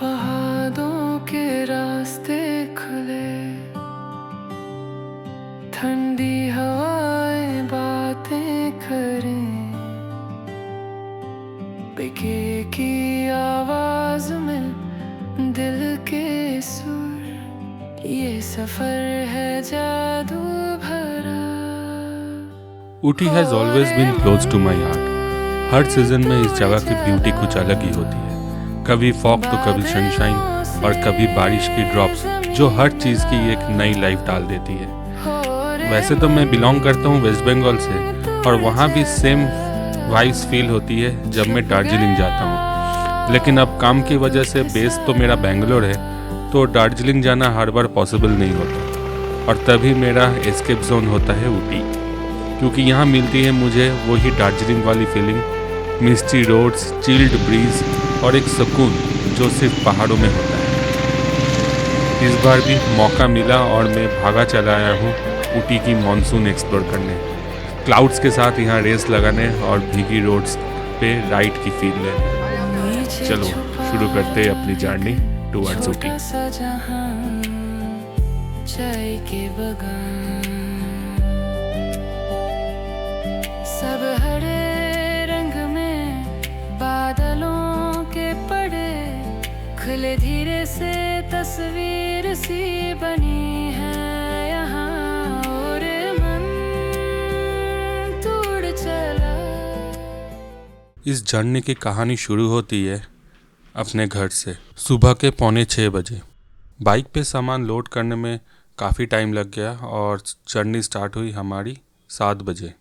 फहादों के रास्ते खुले, ठंडी हवाएं बातें करें, पिके की आवाज में दिल के सुर, ये सफर है जादू भरा। Ooty has always been close to my heart. हर सीजन में इस जगह की ब्यूटी कुछ अलग ही होती है। कभी फॉग तो कभी सनशाइन और कभी बारिश की ड्रॉप्स जो हर चीज़ की एक नई लाइफ डाल देती है। वैसे तो मैं बिलोंग करता हूँ वेस्ट बंगाल से और वहाँ भी सेम वाइब्स फील होती है जब मैं दार्जिलिंग जाता हूँ। लेकिन अब काम की वजह से बेस तो मेरा बेंगलोर है, तो दार्जिलिंग जाना हर बार पॉसिबल नहीं होता और तभी मेरा एस्केप जोन होता है ऊटी, क्योंकि यहाँ मिलती है मुझे वही दार्जिलिंग वाली फीलिंग, मिस्टी रोड्स, चिल्ड ब्रीज और एक सुकून जो सिर्फ पहाड़ों में होता है। इस बार भी मौका मिला और मैं भागा चला आया हूँ ऊटी की मॉनसून एक्सप्लोर करने, क्लाउड्स के साथ यहाँ रेस लगाने और भीगी रोड्स पे राइड की फील लेने। चलो शुरू करते हैं अपनी जर्नी टुवर्ड्स ऊटी। चाय के बगान सब हरे रंग में बादलों के पड़े, खुले धीरे से तस्वीर सी बनी है यहाँ, और मन तोड़ चला। इस जर्नी की कहानी शुरू होती है अपने घर से सुबह के 5:45 बजे। बाइक पे सामान लोड करने में काफ़ी टाइम लग गया और जर्नी स्टार्ट हुई हमारी 7 बजे।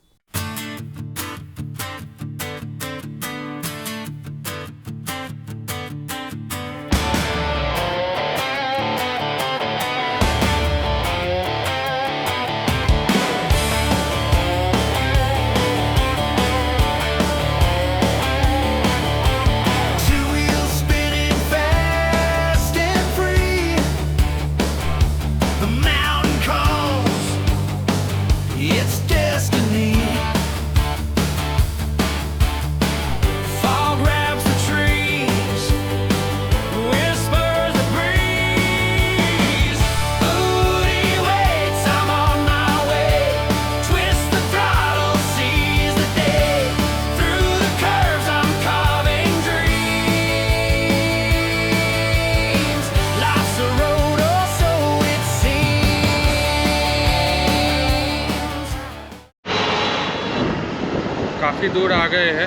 काफ़ी दूर आ गए हैं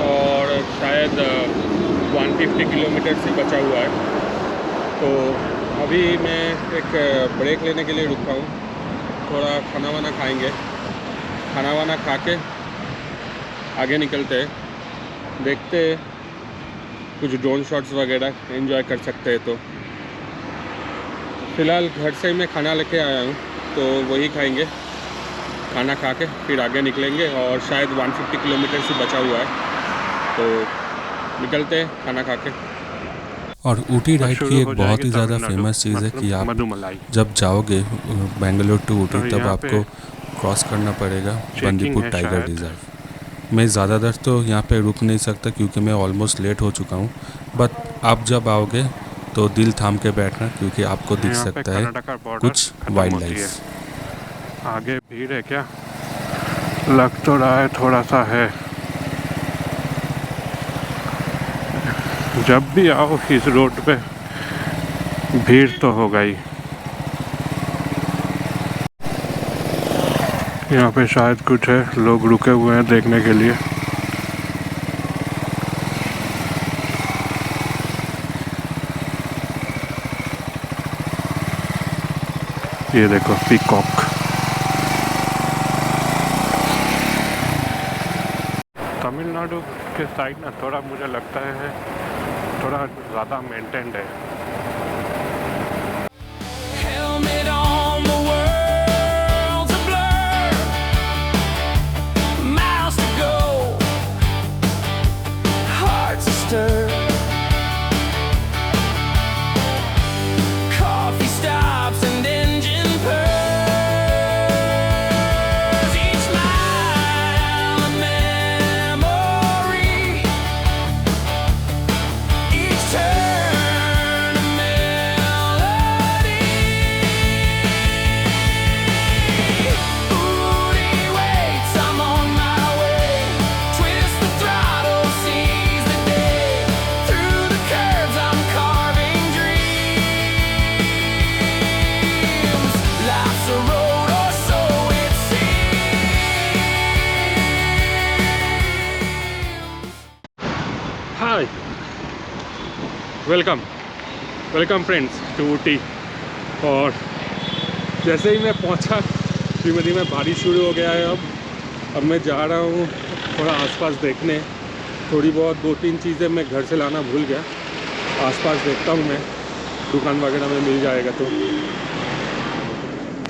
और शायद 150 किलोमीटर से बचा हुआ है, तो अभी मैं एक ब्रेक लेने के लिए रुका हूँ। थोड़ा खाना वाना खाएंगे, खाना वाना खा के आगे निकलते हैं, देखते हैं कुछ ड्रोन शॉट्स वगैरह एंजॉय कर सकते हैं। तो फ़िलहाल घर से ही मैं खाना लेके आया हूँ, तो वही खाएंगे, खाना खा के फिर आगे निकलेंगे और शायद 150 किलोमीटर से बचा हुआ है, तो निकलते हैं खाना खा के। और ऊटी राइड की एक बहुत ही ज़्यादा फेमस चीज़ है कि आप जब जाओगे बेंगलोर टू ऊटी तब आपको क्रॉस करना पड़ेगा बंदीपुर टाइगर रिजर्व। मैं ज़्यादातर तो यहाँ पे रुक नहीं सकता क्योंकि मैं ऑलमोस्ट लेट हो चुका हूँ, बट आप जब आओगे तो दिल थाम के बैठना क्योंकि आपको दिख सकता है कुछ वाइल्ड लाइफ। आगे भीड़ है क्या? लग तो रहा है थोड़ा सा है। जब भी आओ इस रोड पे भीड़ तो होगा ही। यहाँ पे शायद कुछ है, लोग रुके हुए हैं देखने के लिए। ये देखो पीकॉक। तमिलनाडु के साइड ना थोड़ा मुझे लगता है थोड़ा ज़्यादा मेंटेन्ड है। हाय, वेलकम फ्रेंड्स टू ऊटी। और जैसे ही मैं पहुंचा धीमे धीमे बारिश शुरू हो गया है। अब मैं जा रहा हूँ थोड़ा आसपास देखने। थोड़ी बहुत 2-3 चीज़ें मैं घर से लाना भूल गया। आसपास देखता हूँ मैं, दुकान वगैरह में मिल जाएगा तो।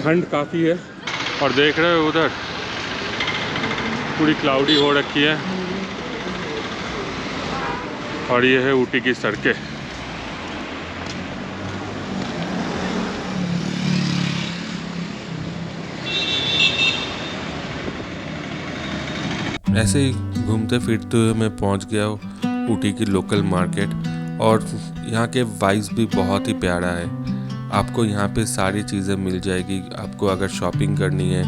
ठंड काफ़ी है और देख रहे हो उधर पूरी क्लाउडी हो रखी है। और ये है ऊटी की सड़कें। ऐसे ही घूमते फिरते हुए मैं पहुंच गया ऊटी की लोकल मार्केट। और यहाँ के वाइब्स भी बहुत ही प्यारा है। आपको यहाँ पे सारी चीज़ें मिल जाएगी। आपको अगर शॉपिंग करनी है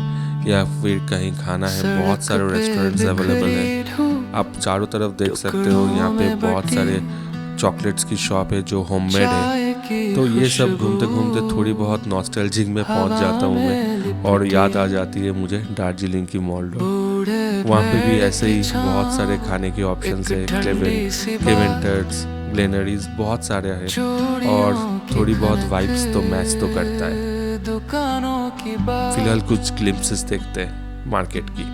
या फिर कहीं खाना है, बहुत सारे रेस्टोरेंट्स अवेलेबल हैं। आप चारों तरफ देख सकते हो। यहाँ पे बहुत सारे चॉकलेट्स की शॉप है जो होममेड है। तो ये सब घूमते घूमते थोड़ी बहुत नॉस्टैल्जिक में पहुँच जाता हूँ मैं। और याद आ जाती है मुझे दार्जिलिंग की मॉल रोड। वहाँ पे भी ऐसे ही बहुत सारे खाने के ऑप्शंस है। क्लेवेंटर्स, ग्लेनरीज बहुत सारे हैं। और थोड़ी बहुत वाइब्स तो मैच तो करता है। फिलहाल कुछ ग्लिम्प्सेस देखते हैं मार्केट की।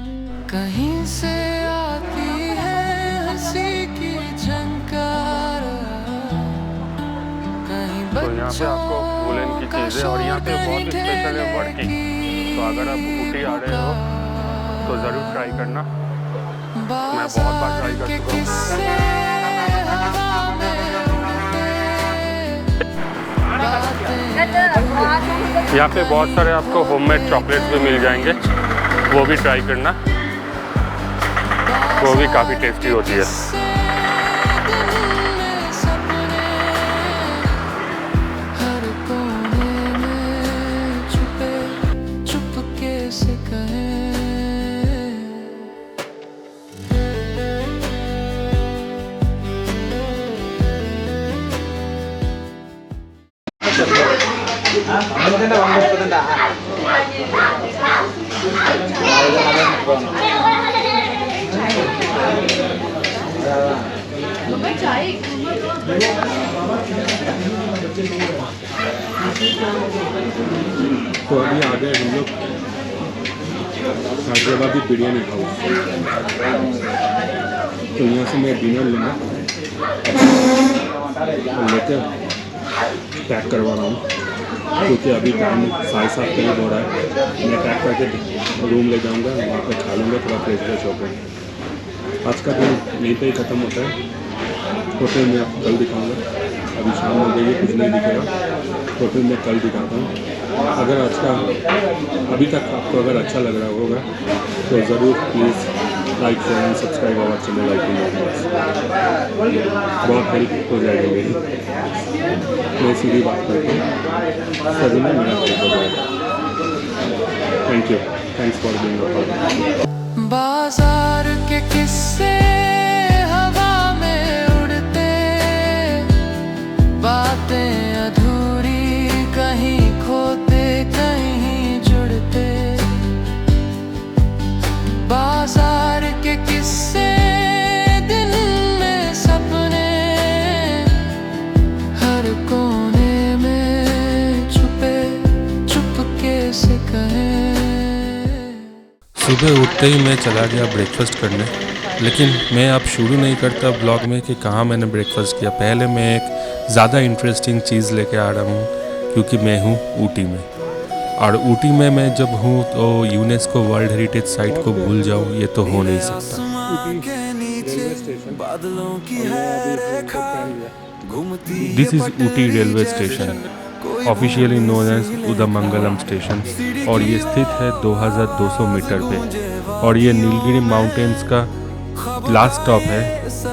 कहीं से आती है हंसी की झंकार, कहीं तो यहाँ पे आपको वुलन की चीज़ें, और यहाँ पे बहुत स्पेशल है वर्किंग। तो अगर आप ऊटी आ रहे हो तो ज़रूर ट्राई करना। मैं बहुत बार ट्राई कर चुका हूँ। यहाँ पे बहुत सारे आपको होममेड चॉकलेट्स भी मिल जाएंगे, वो भी ट्राई करना। वो भी काफ़ी टेस्टी होती है। तो अभी आ गए हम लोग हैदराबादी बिरयानी हाउस। तो यहाँ से मैं डिनर लूँगा और लेकर पैक करवा रहा हूँ, क्योंकि अभी टाइम 7:30 करीब हो रहा है। मैं पैक करके रूम ले जाऊँगा, वहाँ पर खा लूँगा, थोड़ा फ्रेश होकर। आज का दिन यहीं पर ही ख़त्म होता है। होटल में आपको कल दिखाऊँगा। अभी शाम हो गई है, कुछ नहीं दिखेगा। होटल में कल दिखाता हूँ। अगर आज का अभी तक आपको अगर अच्छा लग रहा होगा तो ज़रूर please like share and subscribe our channel बहुत हेल्प हो जाएगी मेरी। मैं सीधी बात करता हूँ, सभी में मेरा हेल्प हो जाएगा। Thank you, thanks for being a part. बाजार के किस्से हवा में उड़ते, बातें अधूरी कहीं खोते कहीं जुड़ते। बाजार के किस्से, दिल में सपने, हर कोने में छुपे चुपके से कहे। सुबह उठते ही मैं चला गया ब्रेकफास्ट करने। लेकिन मैं अब शुरू नहीं करता ब्लॉग में कि कहाँ मैंने ब्रेकफास्ट किया। पहले मैं एक ज़्यादा इंटरेस्टिंग चीज़ लेके आ रहा हूँ, क्योंकि मैं हूँ ऊटी में। और ऊटी में मैं जब हूँ तो यूनेस्को वर्ल्ड हेरिटेज साइट को भूल जाऊँ, ये तो हो नहीं सकता। This is Ooty railway station, officially known as Udhagamandalam station. और ये स्थित है 2200 मीटर पे। और ये नीलगिरी माउंटेन्स का लास्ट स्टॉप है,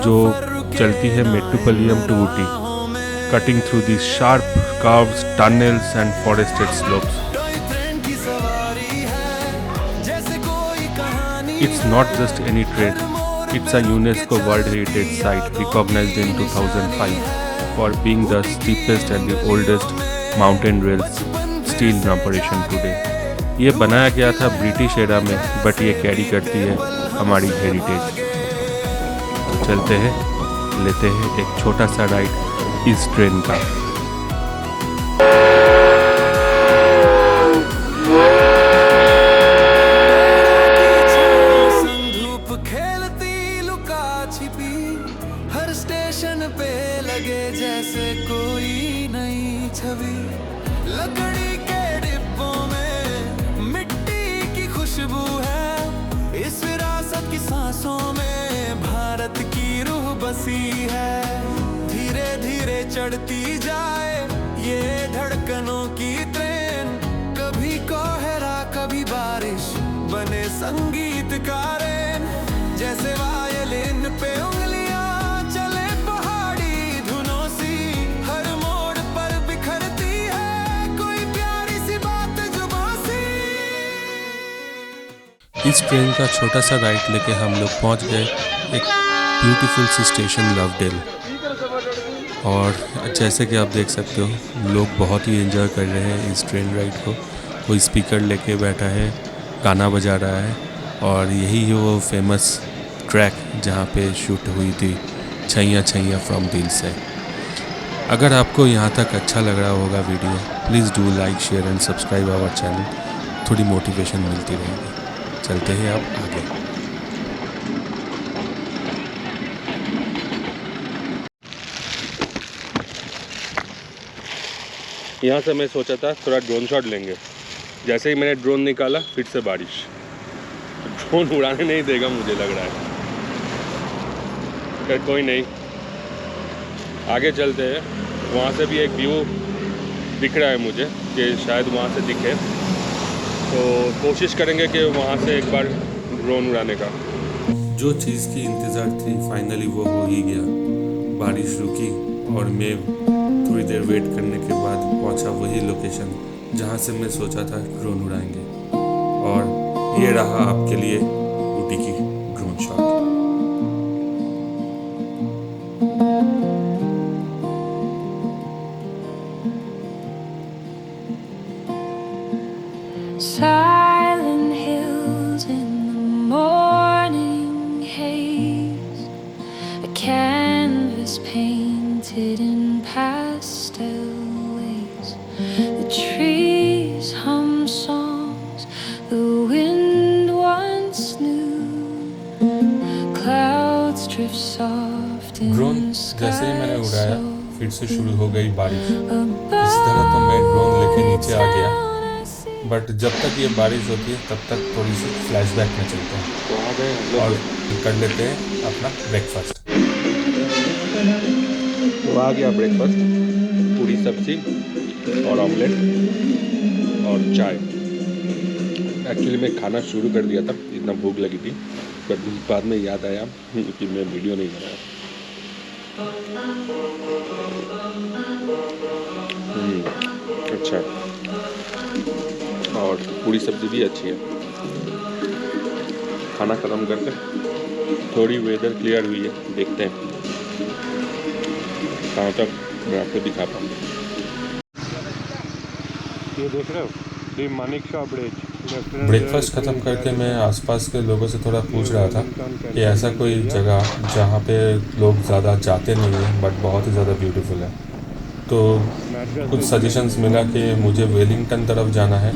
जो चलती है Mettupalayam to Ooty, cutting through the sharp curves, tunnels and forested slopes. It's not just any trail, it's a UNESCO World Heritage Site recognized in 2005 for being the steepest and the oldest mountain rails still in operation today. ये बनाया गया था British era में, but ये carry करती है हमारी heritage. चलते हैं लेते हैं एक छोटा सा राइड इस ट्रेन का। धूप खेलती लुका छिपी, हर स्टेशन पे लगे जैसे कोई नई छवि। लकड़ी के डिब्बों में मिट्टी की खुशबू है, इस विरासत की सांसों में भारत की रूह बसी है। धीरे धीरे चढ़ती जाए ये धड़कनों की ट्रेन, कभी कोहरा कभी बारिश बने संगीतकारें, जैसे वायलिन पे उंगलियां चले पहाड़ी धुनों सी, हर मोड़ पर बिखरती है कोई प्यारी सी बात जुबां सी। इस ट्रेन का छोटा सा राइड लेके हम लोग पहुंच गए एक ब्यूटीफुल सी स्टेशन लवडेल। और जैसे कि आप देख सकते हो लोग बहुत ही एंजॉय कर रहे हैं इस ट्रेन राइड को। कोई स्पीकर लेके बैठा है, गाना बजा रहा है, और यही है वो फेमस ट्रैक जहाँ पे शूट हुई थी छैया छैया फ्रॉम दिल से। अगर आपको यहाँ तक अच्छा लग रहा होगा video, please do like share and subscribe our channel. थोड़ी मोटिवेशन मिलती रहेगी। चलते हैं अब आगे। यहाँ से मैं सोचा था थोड़ा ड्रोन शॉट लेंगे, जैसे ही मैंने ड्रोन निकाला फिर से बारिश। ड्रोन उड़ाने नहीं देगा मुझे लग रहा है। फिर कोई नहीं, आगे चलते हैं। वहाँ से भी एक व्यू दिख रहा है मुझे कि शायद वहाँ से दिखे, तो कोशिश करेंगे कि वहाँ से एक बार ड्रोन उड़ाने का। जो चीज़ की इंतज़ार थी फाइनली वो हो ही गया। बारिश रुकी और मैं थोड़ी देर वेट करने के बाद पहुंचा वही लोकेशन जहां से मैं सोचा था ड्रोन उड़ाएंगे। और ये रहा आपके लिए ऊटी की drone shot. Silent hills in the morning haze, a canvas painted in pastel ways. The trees hum songs the wind once knew. Clouds drift soft in drone the जैसे ही मैंने sky उड़ाया so फिर से शुरू हो गई बारिश। इस तरह तो मैं ड्रोन लेके नीचे आ गया, बट जब तक ये बारिश होती है तब तक थोड़ी सी फ्लैशबैक में चलते हैं तो आ गए और कर लेते हैं अपना ब्रेकफास्ट। तो आ गया ब्रेकफास्ट, पूरी सब्जी और ऑमलेट और चाय। एक्चुअली मैं खाना शुरू कर दिया था, इतना भूख लगी थी, पर बाद में याद आया कि मैं वीडियो नहीं बनाया। अच्छा, और पूरी सब्जी भी अच्छी है। खाना ख़त्म करके थोड़ी वेदर क्लियर हुई है, देखते हैं कहाँ तक मैं आपको दिखा पाऊँ। ये देख रहे हो, ये मानिकशॉ ब्रिज। ब्रेकफास्ट ख़त्म करके मैं आसपास के लोगों से थोड़ा पूछ रहा था कि ऐसा कोई जगह जहाँ पे लोग ज़्यादा जाते नहीं हैं बट बहुत ही ज़्यादा ब्यूटीफुल है। तो कुछ सजेशंस मिला कि मुझे वेलिंगटन तरफ जाना है,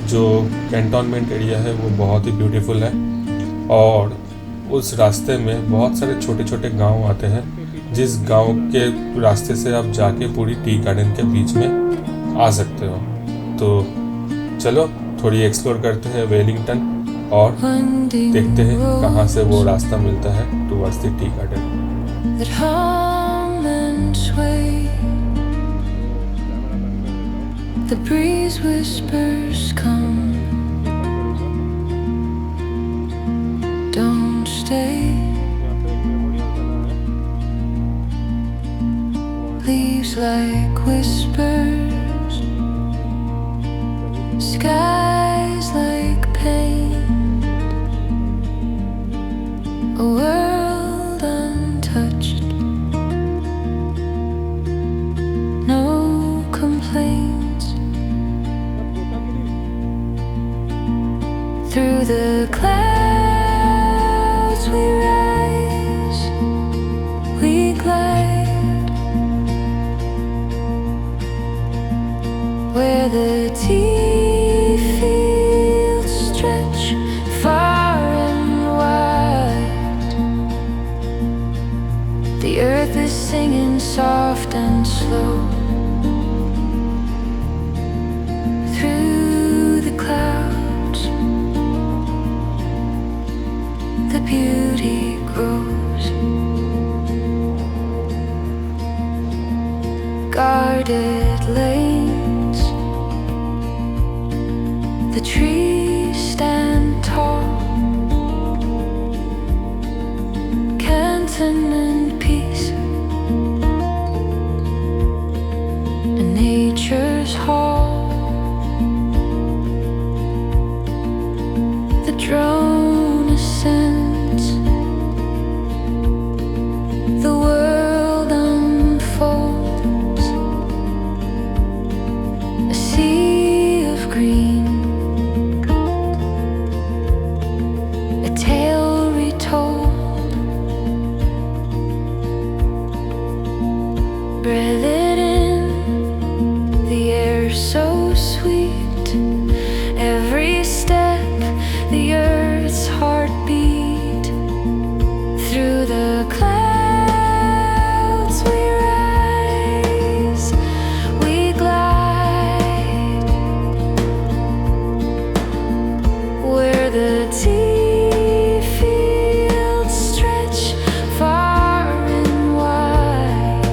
जो कैंटोनमेंट एरिया है वो बहुत ही ब्यूटीफुल है, और उस रास्ते में बहुत सारे छोटे छोटे गांव आते हैं, जिस गांव के रास्ते से आप जाके पूरी टी गार्डन के बीच में आ सकते हो। तो चलो थोड़ी एक्सप्लोर करते हैं वेलिंगटन और देखते हैं कहाँ से वो रास्ता मिलता है towards the tea garden. that hum and sway. The breeze whispers, come, don't stay. Leaves like whispers, skies like pain, a world untouched, no complaints. Through the clouds we rise, we glide. where the tea fields stretch far and wide. The earth is singing soft and slow through the clouds. The beauty grows. Guarded lanes, the trees stand tall. Canton and peace, and nature's hall. The drone ascends, the world unfolds. A sea of green, a tale retold. Breathe it in, the air so sweet. Every step, the earth's heartbeat. Through the clouds we rise, we glide, where the tea fields stretch far and wide.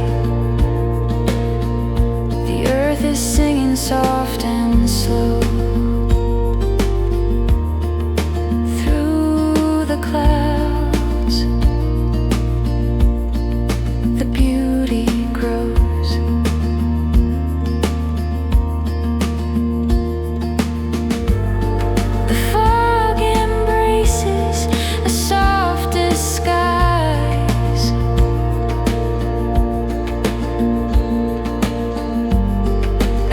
The earth is singing soft and slow through the clouds. The beauty grows. The fog embraces a soft disguise.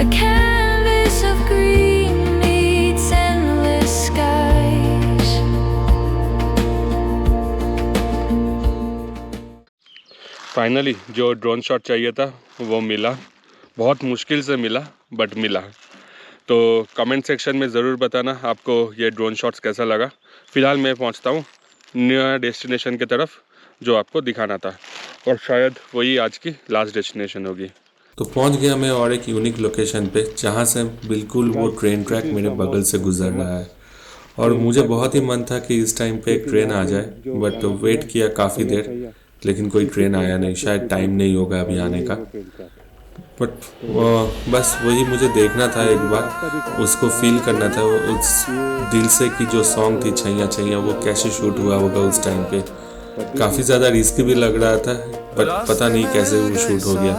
A canvas of green meets endless skies. Finally जो drone shot चाहिए था वो मिला, बहुत मुश्किल से मिला but मिला। तो कमेंट सेक्शन में ज़रूर बताना आपको ये ड्रोन शॉट्स कैसा लगा। फ़िलहाल मैं पहुंचता हूँ नया डेस्टिनेशन की तरफ जो आपको दिखाना था, और शायद वही आज की लास्ट डेस्टिनेशन होगी। तो पहुंच गया मैं और एक यूनिक लोकेशन पे, जहाँ से बिल्कुल वो ट्रेन ट्रैक मेरे बगल से गुजर रहा है। और मुझे बहुत ही मन था कि इस टाइम पे एक ट्रेन आ जाए, बट वेट किया काफ़ी देर, लेकिन कोई ट्रेन आया नहीं। शायद टाइम नहीं होगा अभी आने का, बट बस वही मुझे देखना था एक बार, उसको फील करना था उस दिल से कि जो सॉन्ग थी छैया छैया वो कैसे शूट हुआ होगा उस टाइम पे। काफ़ी ज़्यादा रिस्क भी लग रहा था, बट पता नहीं कैसे वो शूट हो गया।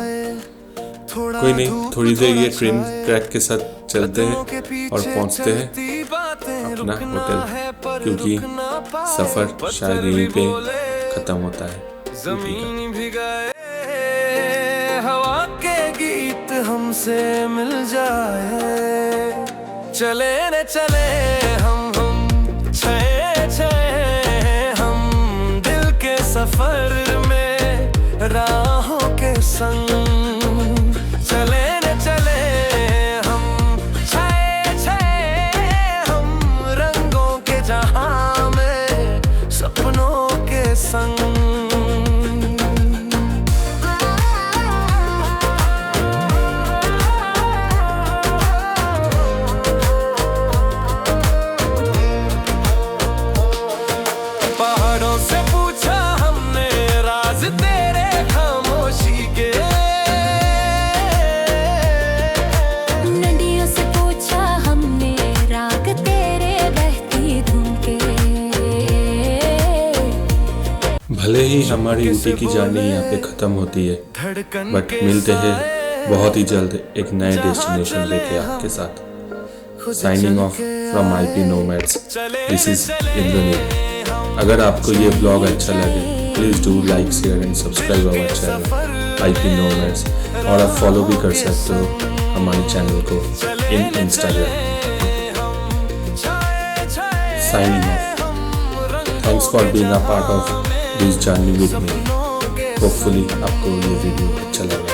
कोई नहीं, थोड़ी देर ये ट्रेन ट्रैक के साथ चलते हैं और पहुंचते हैं अपना होटल, क्योंकि सफ़र शायद यहीं पे ख़त्म होता है। जमीन भी गए, हवा के गीत हमसे मिल जाए। चले न चले हम छे छे हम दिल के सफर में राहों के संग। चले न चले हम छे छे हम रंगों के जहां में सपनों के संग। से पूछा हमने राज तेरे खामोशी के, नदियों से पूछा हमने राग तेरे बहती धुन के। भले ही हमारी ऊटी की जर्नी यहाँ पे ख़त्म होती है, बट मिलते हैं बहुत ही जल्द एक नए डेस्टिनेशन लेके आपके साथ। Signing off from IP Nomads, this is Indraneel. अगर आपको ये ब्लॉग अच्छा लगे please do like share and subscribe our channel IP Nomads, और आप फॉलो भी कर सकते हो हमारे चैनल को in Instagram. Signing off, thanks for being a part of this journey with me. Hopefully आपको ये वीडियो अच्छा लगा होगा।